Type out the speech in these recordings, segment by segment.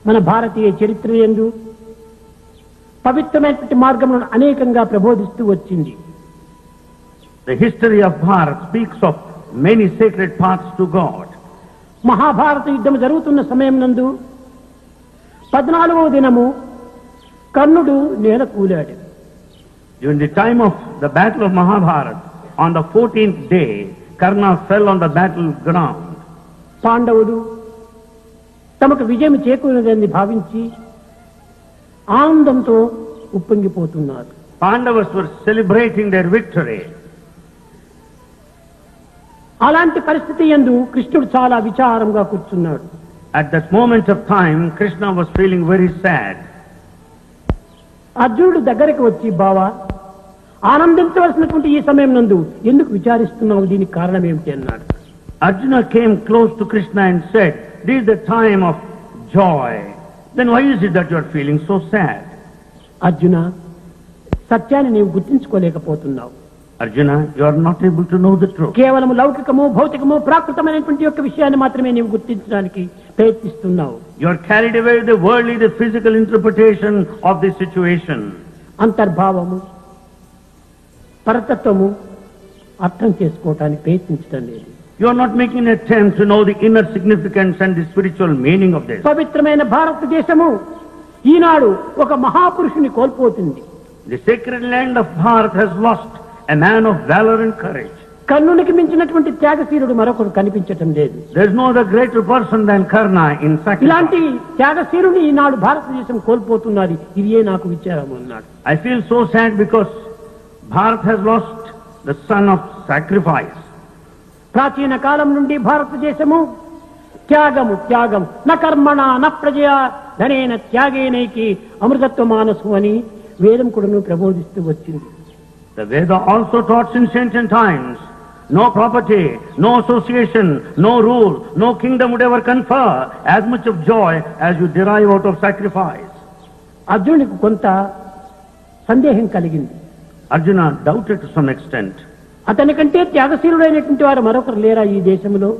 మన భారతీయ చరిత్ర యందు పవిత్రమైనటువంటి మార్గములను అనేకంగా ప్రబోధిస్తూ వచ్చింది. The history of Bharat speaks of many sacred paths to God. Mahabharata యుద్ధం జరుగుతున్న సమయం నందు 14వ దినము కర్ణుడు నేల కూలాడు. During the time of the battle of Mahabharata, on the 14th day, Karna fell on the battleground. పాండవులు తమకు విజయం చేకూరినదని భావించి ఆనందంతో ఉప్పొంగిపోతున్నారు. Pandavas were celebrating their victory. అలాంటి పరిస్థితి యందు కృష్ణుడు చాలా విచారంగా కూర్చున్నాడు. At that moment of time, Krishna was feeling very sad. అర్జునుడు దగ్గరికి వచ్చి, బావా, ఆనందించవలసినటువంటి ఈ సమయం నందు ఎందుకు విచారిస్తున్నావు, దీనికి కారణం ఏమిటి అన్నాడు. Arjuna came close to Krishna and said, "This is the time of joy. Then why is it that you are feeling so sad?" Arjuna, సత్యాన్ని నీవు గుర్తించుకోలేకపోతున్నావు. Arjuna, you are not able to know the truth. కేవలం లౌకికము, భౌతికము, ప్రాకృతమైనటువంటి యొక్క విషయాన్ని మాత్రమే నీవు గుర్తించడానికి ప్రయత్నిస్తున్నావు. You are carried away with the worldly, the physical interpretation of this situation. అంతర్భావము, పరతత్వము అర్థం చేసుకోవటానికి ప్రయత్నించడం లేదు. You are not making an attempt to know the inner significance and the spiritual meaning of this. పవిత్రమైన భారతదేశము ఈనాడు ఒక మహాపురుషుని కోల్పోతుంది. The sacred land of Bharat has lost a man of valor and courage. కర్ణునికి మించినటువంటి త్యాగశీలుడు మరొకరు కనిపించటం లేదు. There is no other greater person than Karna in sacrifice. ఇలాంటి త్యాగశీలుని ఈనాడు భారతదేశం కోల్పోతున్నది. ఇదే నాకు విచారం అన్నాడు. I feel so sad because Bharat has lost the son of sacrifice. ప్రాచీన కాలం నుండి భారతదేశము త్యాగము త్యాగం న కర్మణ న ప్రజయా ధనేన త్యాగేనైకి అమృతత్వ మానసు అని వేదం కూడాను ప్రబోధిస్తూ వచ్చింది. The Veda also taught since ancient times, no property, no association, no rule, no kingdom would ever confer as much of joy as you derive out of sacrifice. అర్జునుడికి కొంత సందేహం కలిగింది. Arjuna doubted to some extent. అతనికంటే త్యాగశీలుడైనటువంటి వారు మరొకరు లేరా ఈ దేశంలో?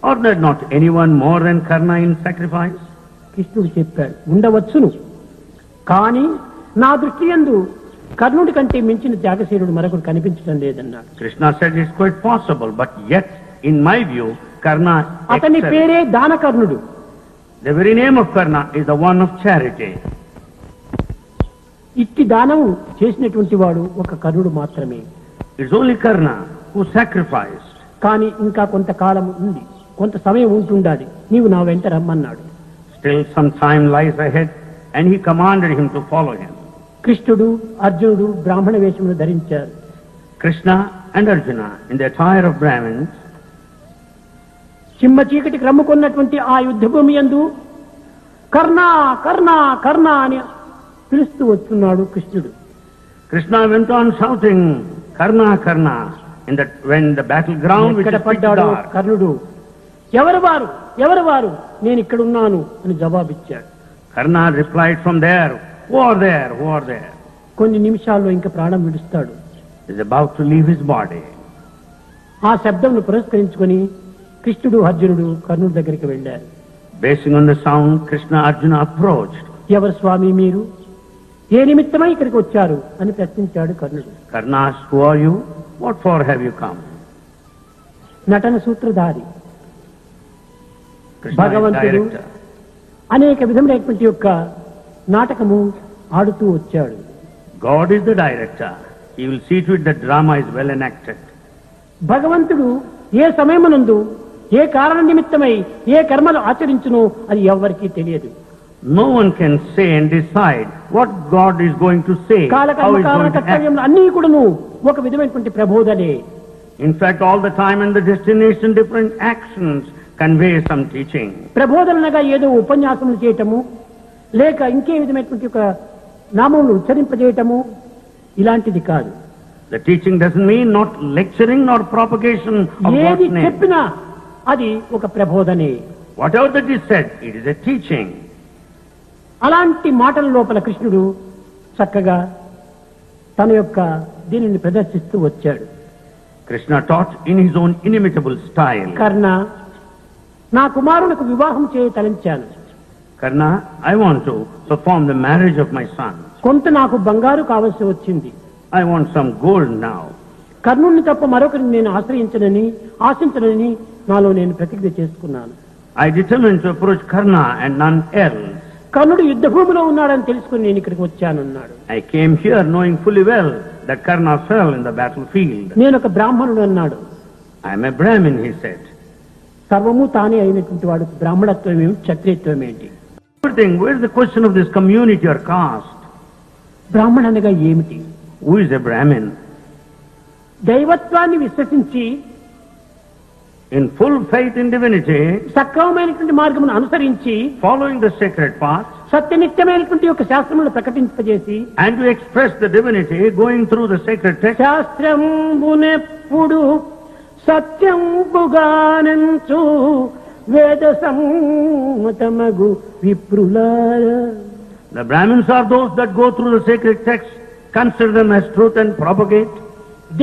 Or there not anyone more than Karna in sacrifice? కృష్ణుడు చెప్పాడు, ఉండవచ్చును, కానీ నా దృష్టి యందు కర్ణుడి కంటే మించిన త్యాగశీలుడు మరొకరు కనిపించడం లేదన్నాడు. Krishna said it's quite possible, but yet, in my view, Karna అతని excelled. పేరే దానకర్ణుడు. The very name of Karna is the one of charity. ఇట్టి దానం చేసినటువంటి వాడు ఒక కర్ణుడు మాత్రమే. It's only Karna who sacrificed. కానీ ఇంకా కొంతకాలం ఉంది, కొంత సమయం ఉంటుండాలి, నీవు నా వెంట రమ్మన్నాడు. Still some time lies ahead, and he commanded him to follow him. కృష్ణుడు అర్జునుడు బ్రాహ్మణ వేషమును ధరించారు. Krishna and Arjuna in the attire of Brahmins. సింహ చీకటికి రమ్ముకున్నటువంటి ఆ యుద్ధ భూమి యందు కర్ణ కర్ణ కర్ణ అని పిలుస్తూ వస్తున్నాడు కృష్ణుడు. Krishna went on shouting, "Karna, Karna," when the battleground which ఎక్కడ is pitch పడ్డాడు dark. కర్ణుడు, ఎవరు వారు ఎవరు వారు, నేను ఇక్కడున్నాను అని జవాబిచ్చాడు. Karna replied from there, "Who are there? Who are there?" కొన్ని నిమిషాల్లో ఇంకా ప్రాణం విడుస్తాడు. He is about to leave his body. ఆ శబ్దంను పురస్కరించుకొని కృష్ణుడు అర్జునుడు కర్ణుడి దగ్గరికి వెళ్ళారు. Basing on the sound, Krishna Arjuna approached. ఎవరు స్వామి మీరు, ఏ నిమిత్తమై ఇక్కడికి వచ్చారు అని ప్రశ్నించాడు కర్ణుడు. Karna asked, "Who are you? What for have you come?" నటన సూత్రధారి Krishna is భగవంతుడు director. అనేక విధములైనటువంటి యొక్క నాటకము ఆడుతూ వచ్చాడు. God is the director. He will see to it that drama is well enacted. భగవంతుడు ఏ సమయమునందు ఏ కారణ నిమిత్తమై ఏ కర్మలు ఆచరించునో అది ఎవ్వరికీ తెలియదు. No one can say and decide what God is going to say, how కాలకర్మ he is కారణ going to act. కర్తవ్యములు అన్నీ కూడాను ఒక విధమైనటువంటి ప్రబోధనే. In fact, all the time and the destination, different actions convey some teaching. ప్రబోధనగా ఏదో ఉపన్యాసములు చేయటము, లేక ఇంకే విధమైనటువంటి ఒక నామములు ఉచ్చరింపజేయటము ఇలాంటిది కాదు. The teaching doesn't mean not lecturing nor propagation of ఏది God's name. చెప్పినా అది ఒక ప్రబోధనే. Whatever that is said, it is a teaching. అలాంటి మాటల లోపల కృష్ణుడు చక్కగా తన యొక్క దీనిని ప్రదర్శిస్తూ వచ్చాడు. Krishna taught in his own inimitable style. కర్ణ, నా కుమారునికి వివాహం చేయ తలంచాను. Karna, I want to perform the marriage of my son. కొంత నాకు బంగారు కావలసి వచ్చింది. I want some gold now. కర్ణుని తప్ప మరొకరిని నేను ఆశించనని నాలో నేను ప్రతిజ్ఞ చేసుకున్నాను. I determined to approach Karna and none else. కర్ణుడు యుద్ధ భూమిలో ఉన్నాడని తెలుసుకుని నేను ఇక్కడికి వచ్చానన్నాడు. I came here knowing fully well that Karna fell in the battlefield. నేను ఒక బ్రాహ్మణుడు అన్నాడు. I am a Brahmin, he said. సర్వము తానే అయినటువంటి వాడు బ్రాహ్మణత్వం ఏమిటి, క్షత్రియత్వం ఏంటి? Everything, where is the question of this community or caste? బ్రాహ్మణ అనగా ఏమిటి? Who is a Brahmin? దైవత్వాన్ని విశ్వసించి In full faith in divinity, సక్రమమైనటువంటి మార్గమును అనుసరించి following the sacred path, సత్యనిత్యమైనటువంటి యొక్క శాస్త్రములను ప్రకటింపజేసి and to express the divinity going through the sacred text. శాస్త్రంబునెప్పుడు సత్యంబుగానంచు వేద సమ్మతమగు విప్రులార. The Brahmins are those that go through the sacred text, consider them as truth and propagate.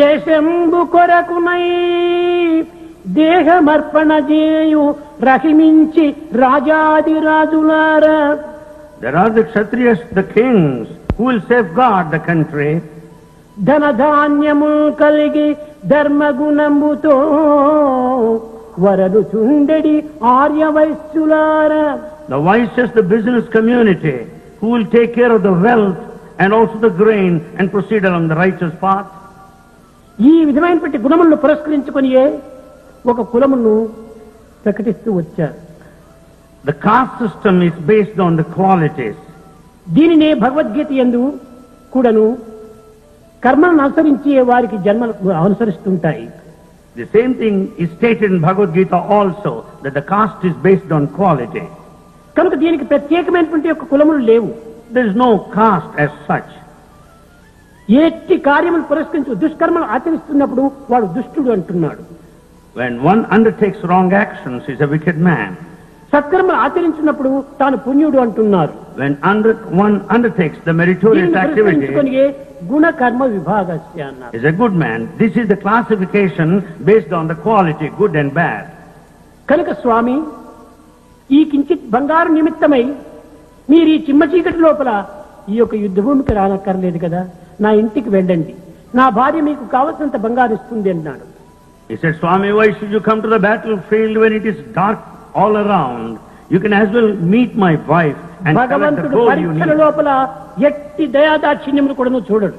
దేశంబు కొరకునై దేహమర్పణ చేయు రహిమించి రాజాదిరాజులార. There are the Kshatriyas, the kings, who will safeguard the country. ధనధాన్యము కలిగి ధర్మగుణముతో వరదు చుండెడి ఆర్యవైశ్యులార. The wisest, the business community, who will take care of the wealth and also the grain and proceed along the righteous path. ఈ విధమైనటువంటి గుణములను పురస్కరించుకొనియే ఒక కులమును ప్రకటిస్తూ వచ్చారు. The caste system is based on the qualities. దీనినే భగవద్గీత యందు కూడాను కర్మలను అనుసరించే వారికి జన్మలు అనుసరిస్తుంటాయి. The same thing is stated in Bhagavad Gita also, that the caste is based on quality. కనుక దీనికి ప్రత్యేకమైనటువంటి యొక్క కులములు లేవు. There is no caste as such. ఎట్టి కార్యములు పురస్కరించు దుష్కర్మలు ఆచరిస్తున్నప్పుడు వాడు దుష్టుడు అంటున్నాడు. When one undertakes wrong actions, he is a wicked man. సత్కర్మలు ఆచరించినప్పుడు తాను పుణ్యుడు అంటున్నారు. When one undertakes the meritorious activity, గుణ కర్మ విభాగస్య అన్నారు. is a good man. This is the classification based on the quality, good and bad. కనుక స్వామి, ఈ కించిత్ బంగారు నిమిత్తమై మీరు ఈ చిమ్మ చీకటి లోపల ఈ యొక్క యుద్ధ భూమికి రానక్కర్లేదు కదా, నా ఇంటికి వెళ్ళండి, నా భార్య మీకు కావలసినంత బంగారు ఇస్తుంది అన్నాడు. He said, Swami, why should you come to the battlefield when it is dark all around? You can as well meet my wife and collect the భగవంతుడు gold you పరీక్షల need. లోపల ఎట్టి దయాదాక్షిణ్యములు కూడా చూడడు.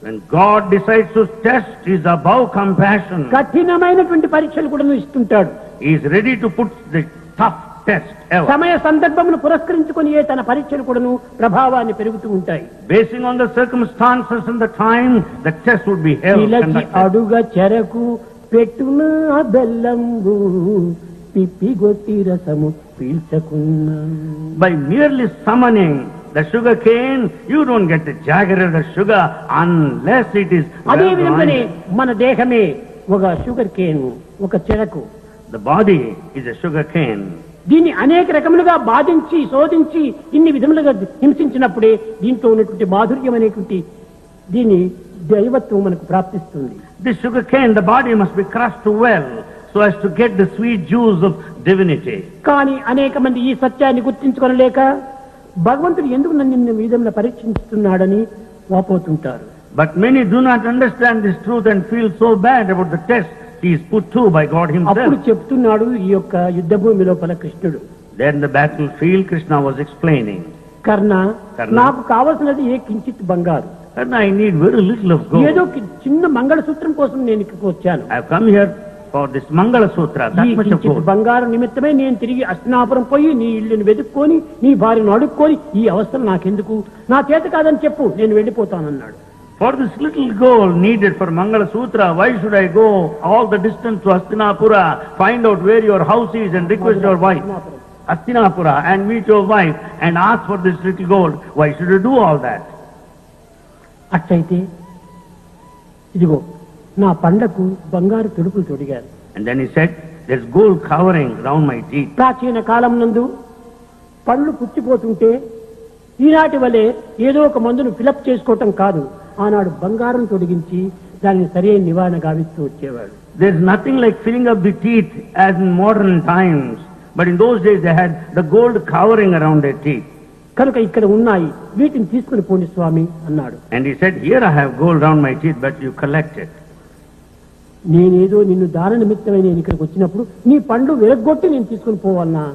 When God decides to test, He is above compassion. కఠినమైనటువంటి పరీక్షలు కూడా ఇస్తుంటాడు. He is ready to put the tough test ever. సమయ సందర్భమును పురస్కరించుకొని తన పరీక్షలు కూడాను ప్రభావాన్ని పెరుగుతూ ఉంటాయి. Basing on the circumstances and the time, the test would be held. అడుగ చెరకు పెట్టున బెల్లంబు పిప్పి గొట్టి రసము పీల్చకున్నా. By merely summoning the sugar cane, you don't get the jaggery of the sugar unless it is అదే విధంగానే మన దేహమే ఒక షుగర్ కేన్, ఒక చెరకు. The body is a sugar cane. దీన్ని అనేక రకములుగా బాధించి శోధించి ఇన్ని విధములుగా హింసించినప్పుడే దీంట్లో ఉన్నటువంటి మాధుర్యం అనేటువంటి దీన్ని దైవత్వం మనకు ప్రాప్తిస్తుంది. This sugar cane, the body must be crushed well so as to get the sweet juice of divinity. కానీ అనేక మంది ఈ సత్యాన్ని గుర్తించుకొనలేక భగవంతుడు ఎందుకు నన్ను ఈ విధంగా పరీక్షిస్తున్నాడని వాపోతుంటారు. But many do not understand this truth and feel so bad about the test he is put to by God అప్పుడు himself. చెప్తున్నాడు ఈ యొక్క యుద్ధ భూమి లోపల కృష్ణుడు. Then the battlefield, Krishna was explaining. కర్ణ, కర్ణ, నాకు కావలసినది ఏ కించిత్ బంగారు, And I need very little of ఏదో gold. చిన్న మంగళసూత్రం కోసం నేను ఇక్కడికి వచ్చాను. I have come here for this Mangala Sutra, ఈ that much of కించిత్ gold. బంగారు నిమిత్తమే నేను తిరిగి అస్తినాపురం పోయి నీ ఇల్లుని వెతుక్కొని నీ భార్యను అడుక్కొని ఈ అవస్థలు నాకెందుకు, నా చేత కాదని చెప్పు, నేను వెళ్ళిపోతానన్నాడు. For this little gold needed for Mangala Sutra, why should I go all the distance to Hastinapura, find out where your house is and request your wife? Hastinapura, and meet your wife and ask for this little gold. Why should you do all that? అట్లయితే ఇదిగో నా పండకు బంగారు తొడుపులు తొడిగారు. And then he said, there's gold covering round my teeth. ప్రాచీన కాలం నందు పళ్ళు పుచ్చిపోతుంటే ఈనాటి వలె ఏదో ఒక మందును ఫిలప్ చేసుకోవటం కాదు, ఆనాడు బంగారం తొడిగించి దానిని సరైన నివారణ గావిస్తూ వచ్చేవాడు. There's nothing like filling up the teeth as in modern times. But in those days they had the gold covering around their teeth. కనుక ఇక్కడ ఉన్నాయి, వీటిని తీసుకుని పోండి స్వామి అన్నాడు. And he said, here I have gold around my teeth, but you collect it. నేనేదో నిన్ను దాన నిమిత్తమై నేను ఇక్కడికి వచ్చినప్పుడు నీ పండ్లు విరగ్గొట్టి నేను తీసుకుని పోవాలన్నా,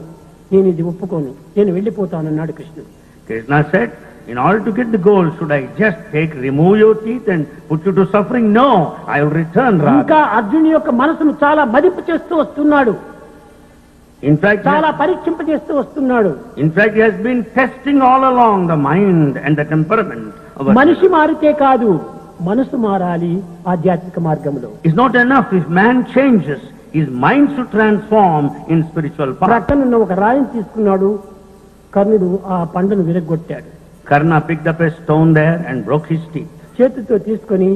నేను ఇది ఒప్పుకోను, నేను వెళ్ళిపోతానన్నాడు కృష్ణుడు. Krishna said, in order to get the gold, should I just remove your teeth and put you to suffering? No, I will return ఇంకా rather. అర్జునుడి యొక్క మనసును చాలా మదింపు చేస్తూ వస్తున్నాడు, In fact, చాలా పరీక్షింపజేస్తూ వస్తున్నాడు. he has been testing all along the mind and the temperament of మనిషి Arjuna. మారితే కాదు, మనసు మారాలి ఆధ్యాత్మిక మార్గంలో. It's not enough if man changes, his mind should transform in spiritual path. ప్రక్కనున్న ఒక రాయిని తీసుకున్నాడు, కర్ణుడు ఆ పండును విరగ్గొట్టాడు. Karna picked up a stone there and broke his teeth. చేతితో తీసుకొని,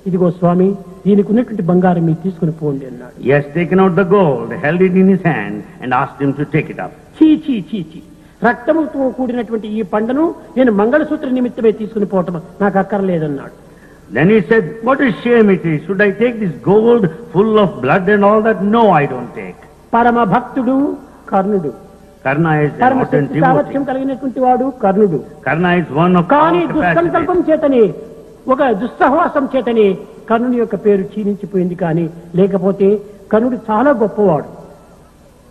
ఇదిగో స్వామి, దీనికి ఉన్నటువంటి బంగారం మీరు తీసుకుని పోండి అన్నాడు. He has taken out the gold, held it in his hand and asked him to take it up. చీ చీ చీ చీ, రక్తముతో కూడినటువంటి ఈ పండును నేను మంగళసూత్ర నిమిత్తమే తీసుకుని పోవటం నాకు అక్కర్లేదన్నాడు. Then he said, what a shame it is. Should I take this gold full of blood and all that? No, I don't take. పరమ భక్తుడు కర్ణుడు, Karna is an పరమ ardent శక్తి సామర్థ్యం devotee. కలిగినటువంటి వాడు కర్ణుడు. Karna is one of కానీ all దుస్సంకల్పం capacities. చేతనే, ఒక దుస్సహవాసం చేతనే కర్ణుని యొక్క పేరు క్షీణించిపోయింది. కానీ లేకపోతే కర్ణుడు చాలా గొప్పవాడు.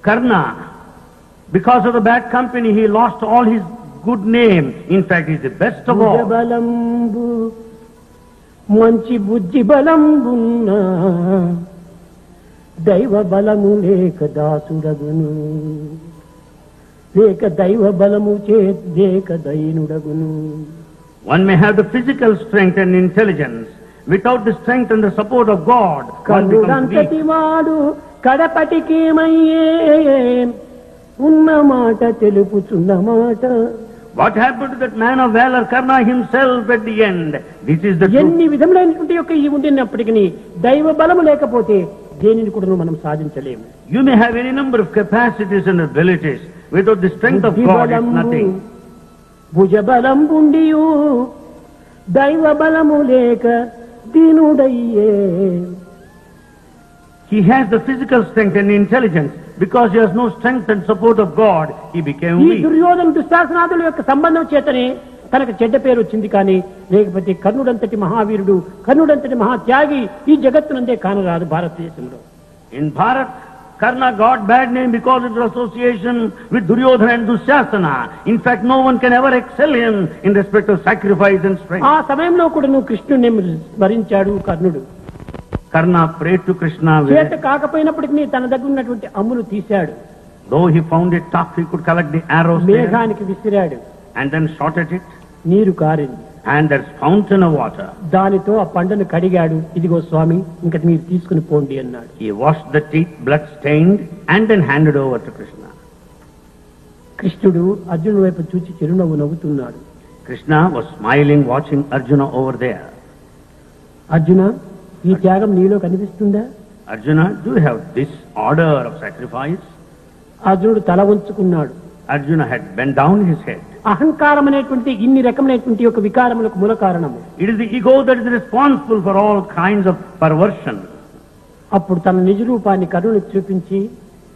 Karna, because of the bad company, he lost all his good name. In fact, he is the best of all. బలంబు మంచి బుద్ధి బలంబున్నా, దైవ బలము లేక దాసుడగును, లేక దైవ బలము చేక దైనుడగును. One may have the physical strength and intelligence. Without the strength and the support of God, one becomes కర్ణుడంతటి weak. వాడు కడపటికేమయ్యే, ఉన్న మాట తెలుపుచున్న మాట. What happened to that man of valor, Karna himself at the end? This is the truth. ఎన్ని విధములైనటువంటి యొక్క ఈ ఉండినప్పటికీ దైవ బలము లేకపోతే దేనిని కూడా మనం సాధించలేము. You may have any number of capacities and abilities. Without the strength of God, it's nothing. భుజ బలంబుండియు దైవ బలము లేక దీనుడయ్యే. He has the physical strength and intelligence. Because he has no strength and support of God, he became ఈ weak. Duryodhana దుశ్శాసనాదుల యొక్క సంబంధం చేతనే తనకు చెడ్డ పేరు వచ్చింది. కానీ లేకపోతే కర్ణుడంతటి మహావీరుడు, కర్ణుడంతటి మహాత్యాగి ఈ జగత్తునందే కానరాదు భారతదేశంలో. In Bharat, Karna got bad name because of his association with Duryodhana and Dusyasana. In fact, no one can ever excel him in respect of sacrifice and strength. ఆ సమయంలో కూడా నువ్వు కృష్ణుని స్మరించాడు కర్ణుడు. Karna prayed to Krishna. చేత కాకపోయినప్పటికీ తన దగ్గర ఉన్నటువంటి అమ్ములు తీశాడు, Though he found it tough, he could collect the arrows there మేఘానికి విసిరాడు, and then shot at it. నీరు కారింది. And there's fountain of water. దానితో ఆ పండును కడిగాడు. ఇదిగో స్వామి, ఇంకా మీరు తీసుకుని పోండి అన్నాడు. He washed the teeth, blood stained, and then handed over to Krishna. కృష్ణుడు అర్జునుడి వైపు చూచి చిరునవ్వు నవ్వుతున్నాడు. Krishna was smiling, watching Arjuna over there. Arjuna, ఈ త్యాగం నీలో కనిపిస్తుందా? Arjuna, do you have this order of sacrifice? అర్జునుడు తల వంచుకున్నాడు. Arjuna had bent down his head. అహంకారం అనేటువంటి ఇన్ని రకమైనటువంటి యొక్క వికారములకు మూల కారణము. It is the ego that is responsible for all kinds of perversion. అప్పుడు తన నిజ రూపాన్ని కర్ణునికి చూపించి,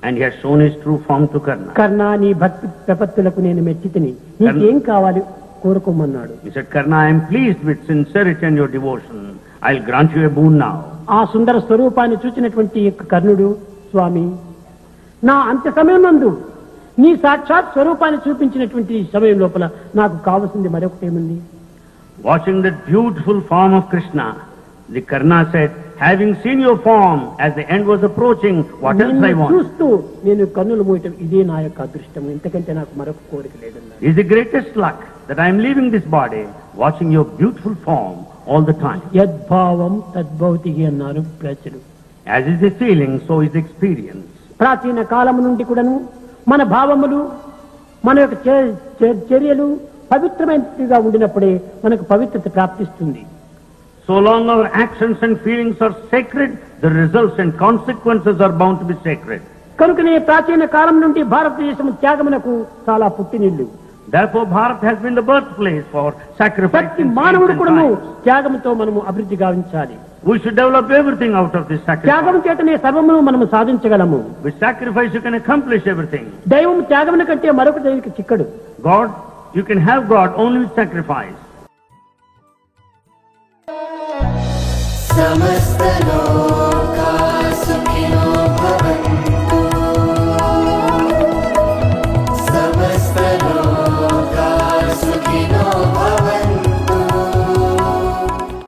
And he has shown his true form to Karna. కర్ణ, నీ భక్తి ప్రపత్తులకు నేను మెచ్చితిని, నీకేం కావాలి కోరుకోమన్నాడు. He said, Karna, I am pleased with sincerity and your devotion. I'll grant you a boon now. ఆ సుందర స్వరూపాన్ని చూచినటువంటి యొక్క కర్ణుడు, స్వామి, నా అంత్య సమయం నందు నీ సాక్షాత్ స్వరూపాన్ని చూపించినటువంటి సమయం లోపల నాకు కావలసింది మరొకటి ఏముంది? Watching that beautiful form of Krishna, the Karna said, having seen your form as the end was approaching, what else I నిన్ను want? చూస్తూ నేను కన్నులు మూయటం ఇదే నా యొక్క అదృష్టం, ఇంతకంటే నాకు మరొక కోరిక లేదన్నాడు. It is the greatest luck that I am leaving this body, watching your beautiful form all the time. యద్భావం తద్భౌతికి అన్నారు ప్రజలు. As is the feeling, so is the experience. ప్రాచీన కాలం నుండి కూడాను మన భావములు, మన యొక్క చర్యలు పవిత్రమైనదిగా ఉండినప్పుడే మనకు పవిత్రత ప్రాప్తిస్తుంది. So long our actions and feelings are sacred, the results and consequences are bound to be sacred. కనుకనే ప్రాచీన కాలం నుండి భారతదేశం త్యాగమునకు చాలా పుట్టినిల్లు. Therefore, Bharat has been the birthplace for sacrifice. ప్రతి మానవుడు కూడాను త్యాగంతో మనము అభివృద్ధి గావించాలి. We should develop everything out of this త్యాగం sacrifice. చేతనే సర్వమును మనము సాధించగలము. With sacrifice you can accomplish everything. దైవం త్యాగమున కంటే మరొక దైవికి చిక్కడు. God, you can have God only with sacrifice. समस्त लोक